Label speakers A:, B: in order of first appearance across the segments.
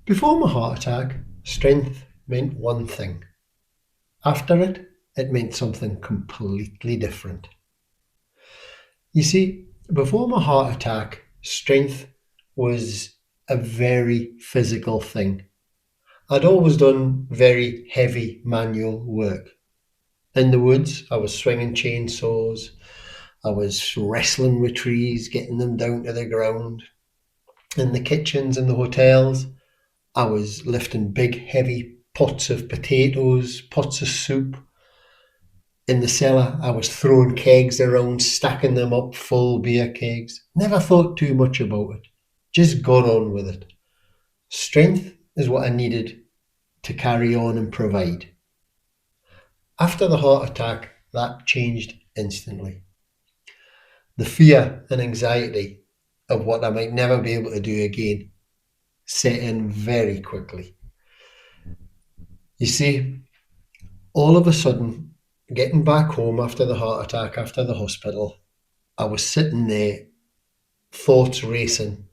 A: Before my heart attack, strength meant one thing. After it, it meant something completely different. You see, before my heart attack, strength was a very physical thing. I'd always done very heavy manual work. In the woods, I was swinging chainsaws, I was wrestling with trees, getting them down to the ground. In the kitchens in the hotels, I was lifting big, heavy pots of potatoes, pots of soup. In the cellar, I was throwing kegs around, stacking them up, full beer kegs. Never thought too much about it. Just got on with it. Strength is what I needed to carry on and provide. After the heart attack, that changed instantly. The fear and anxiety of what I might never be able to do again set in very quickly. You see, all of a sudden, getting back home after the heart attack, after the hospital, I was sitting there, thoughts racing,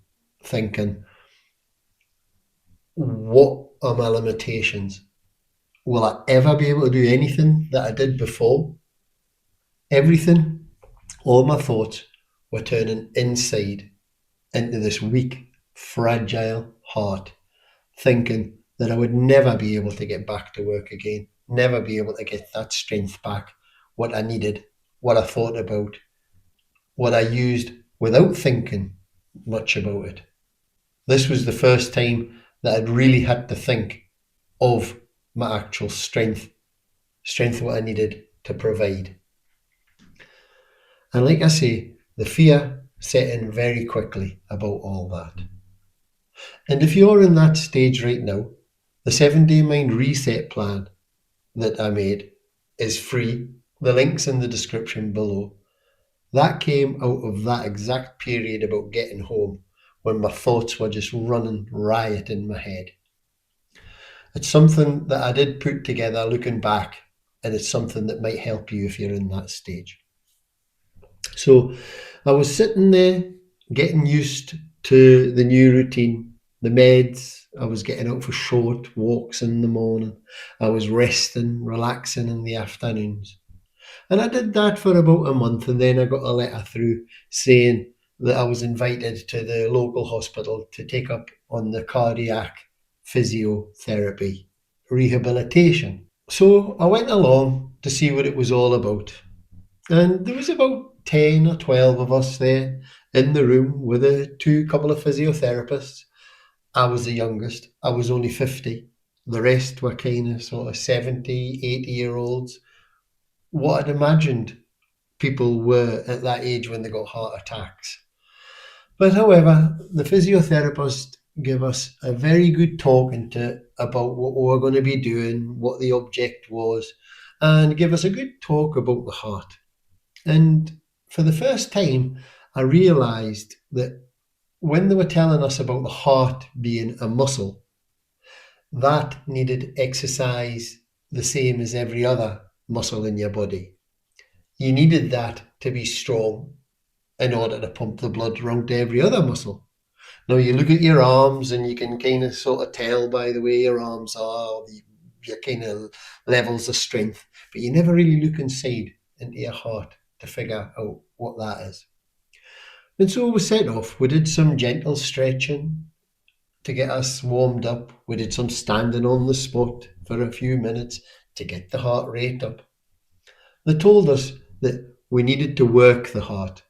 A: thinking, what are my limitations? Will I ever be able to do anything that I did before? Everything, all my thoughts were turning inside into this weak, fragile heart, thinking that I would never be able to get back to work again, never be able to get that strength back, what I needed, what I thought about, what I used without thinking much about it. This was the first time that I'd really had to think of my actual strength what I needed to provide. And like I say, the fear set in very quickly about all that. And if you're in that stage right now, the 7-day mind reset plan that I made is free. The link's in the description below. That came out of that exact period about getting home when my thoughts were just running riot in my head. It's something that I did put together looking back, and it's something that might help you if you're in that stage. So I was sitting there getting used to the new routine, the meds. I was getting out for short walks in the morning. I was resting, relaxing in the afternoons. And I did that for about a month, and then I got a letter through saying that I was invited to the local hospital to take up on the cardiac physiotherapy rehabilitation. So I went along to see what it was all about. And there was about 10 or 12 of us there in the room with a couple of physiotherapists. I was the youngest. I was only 50. The rest were kind of sort of 70, 80-year olds. What I'd imagined people were at that age when they got heart attacks. But however, the physiotherapist gave us a very good talking to about what we were going to be doing, what the object was, and give us a good talk about the heart. And for the first time, I realised that when they were telling us about the heart being a muscle, that needed exercise the same as every other muscle in your body. You needed that to be strong in order to pump the blood around to every other muscle. Now you look at your arms and you can kind of sort of tell by the way your arms are, your kind of levels of strength, but you never really look inside into your heart to figure out what that is. And so we set off. We did some gentle stretching to get us warmed up. We did some standing on the spot for a few minutes to get the heart rate up. They told us that we needed to work the heart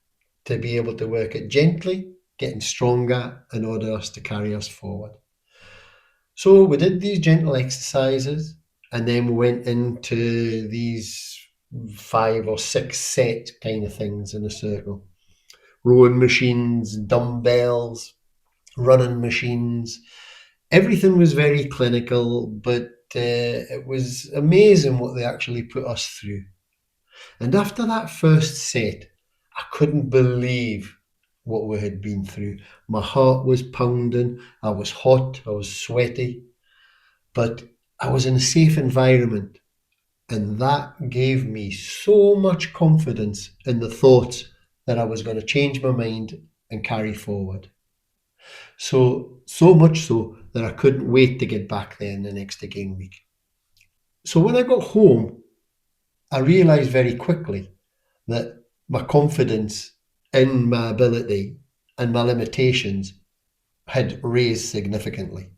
A: to be able to work it gently, getting stronger in order us to carry us forward. So we did these gentle exercises and then we went into these 5 or 6 set kind of things in a circle. Rowing machines, dumbbells, running machines. Everything was very clinical, but it was amazing what they actually put us through. And after that first set, I couldn't believe what we had been through. My heart was pounding, I was hot, I was sweaty, but I was in a safe environment. And that gave me so much confidence in the thoughts that I was going to change my mind and carry forward. So much so that I couldn't wait to get back there in the next again week. So when I got home, I realised very quickly that my confidence in my ability and my limitations had raised significantly.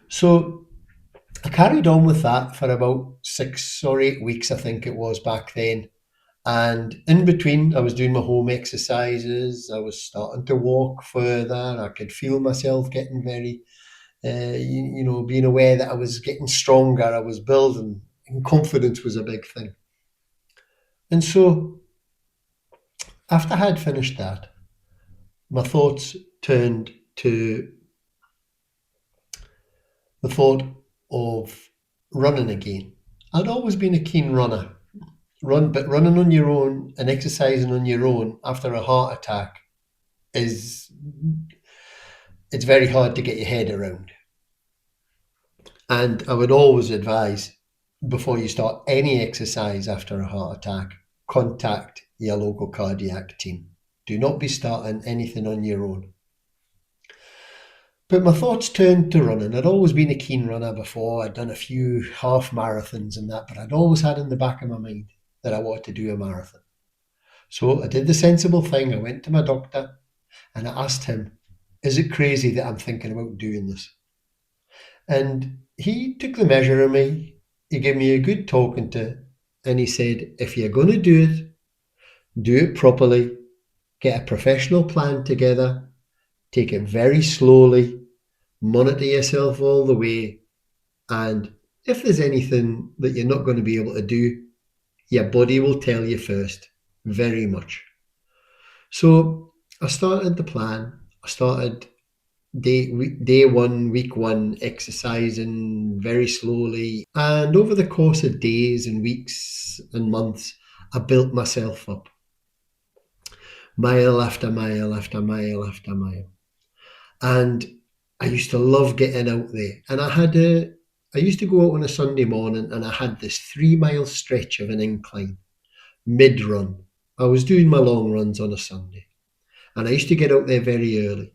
A: So I carried on with that for about 6 or 8 weeks, I think it was back then. And in between, I was doing my home exercises. I was starting to walk further. I could feel myself getting very, being aware that I was getting stronger. I was building, and confidence was a big thing. And so after I had finished that, my thoughts turned to the thought of running again. I'd always been a keen runner, but running on your own and exercising on your own after a heart attack is it's very hard to get your head around. And I would always advise before you start any exercise after a heart attack, contact your local cardiac team. Do not be starting anything on your own. But my thoughts turned to running. I'd always been a keen runner before. I'd done a few half marathons and that, but I'd always had in the back of my mind that I wanted to do a marathon. So I did the sensible thing. I went to my doctor and I asked him, is it crazy that I'm thinking about doing this? And he took the measure of me. He gave me a good talking to, and he said, if you're going to do it properly, get a professional plan together, take it very slowly, monitor yourself all the way, and if there's anything that you're not going to be able to do, your body will tell you first, very much. So I started the plan. I started day one, week one, exercising very slowly. And over the course of days and weeks and months, I built myself up. Mile after mile after mile after mile. And I used to love getting out there. And I used to go out on a Sunday morning and I had this 3 mile stretch of an incline, mid-run. I was doing my long runs on a Sunday. And I used to get out there very early.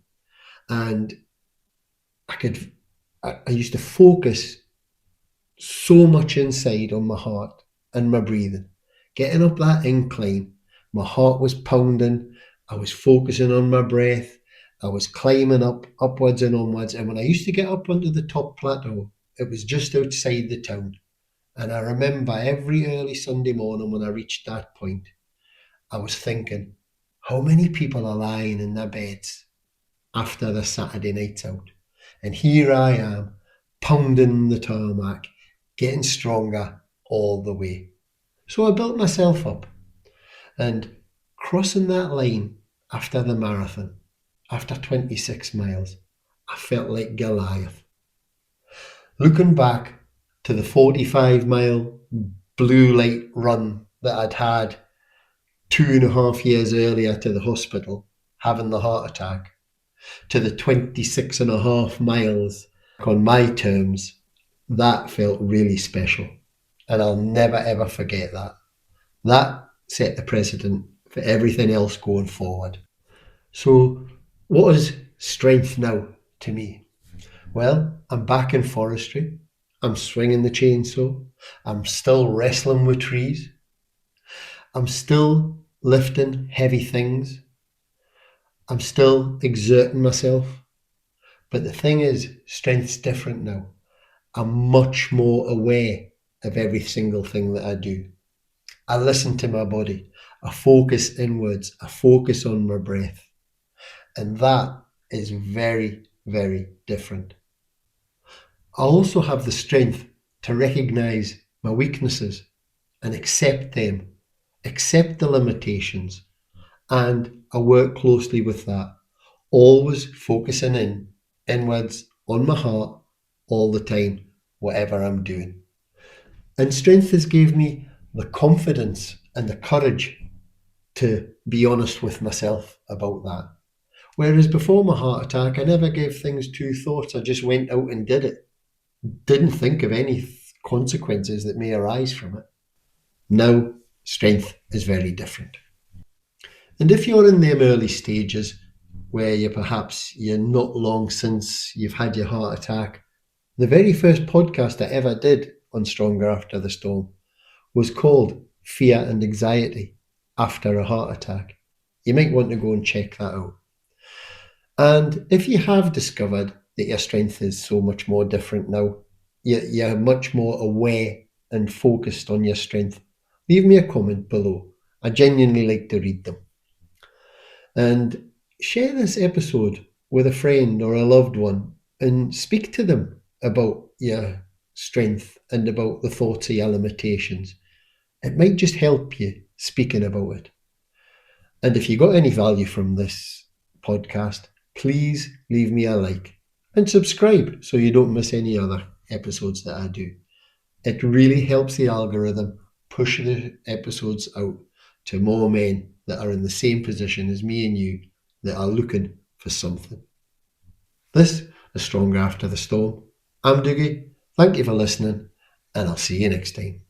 A: And I used to focus so much inside on my heart and my breathing. Getting up that incline, my heart was pounding. I was focusing on my breath. I was climbing upwards and onwards. And when I used to get up onto the top plateau, it was just outside the town. And I remember every early Sunday morning when I reached that point, I was thinking, how many people are lying in their beds after the Saturday night out? And here I am, pounding the tarmac, getting stronger all the way. So I built myself up, and crossing that line after the marathon, after 26 miles, I felt like Goliath. Looking back to the 45-mile blue light run that I'd had 2.5 years earlier to the hospital, having the heart attack, to the 26.5 miles on my terms, that felt really special. And I'll never ever forget that. That set the precedent for everything else going forward. So, what is strength now to me? Well, I'm back in forestry. I'm swinging the chainsaw. I'm still wrestling with trees. I'm still lifting heavy things. I'm still exerting myself. But the thing is, strength's different now. I'm much more aware of every single thing that I do. I listen to my body. I focus inwards. I focus on my breath. And that is very, very different. I also have the strength to recognize my weaknesses and accept them, accept the limitations, and I work closely with that, always focusing inwards on my heart all the time, whatever I'm doing. And strength has gave me the confidence and the courage to be honest with myself about that. Whereas before my heart attack, I never gave things two thoughts. I just went out and did it. Didn't think of any consequences that may arise from it. Now, strength is very different. And if you're in them early stages, where you're not long since you've had your heart attack. The very first podcast I ever did on Stronger After the Storm was called Fear and Anxiety After a Heart Attack. You might want to go and check that out. And if you have discovered that your strength is so much more different now, you're much more aware and focused on your strength, leave me a comment below. I genuinely like to read them. And share this episode with a friend or a loved one and speak to them about your strength and about the thoughts of your limitations. It might just help you speaking about it. And if you got any value from this podcast, please leave me a like and subscribe so you don't miss any other episodes that I do. It really helps the algorithm push the episodes out to more men that are in the same position as me and you that are looking for something. This is Stronger After the Storm. I'm Doogie. Thank you for listening, and I'll see you next time.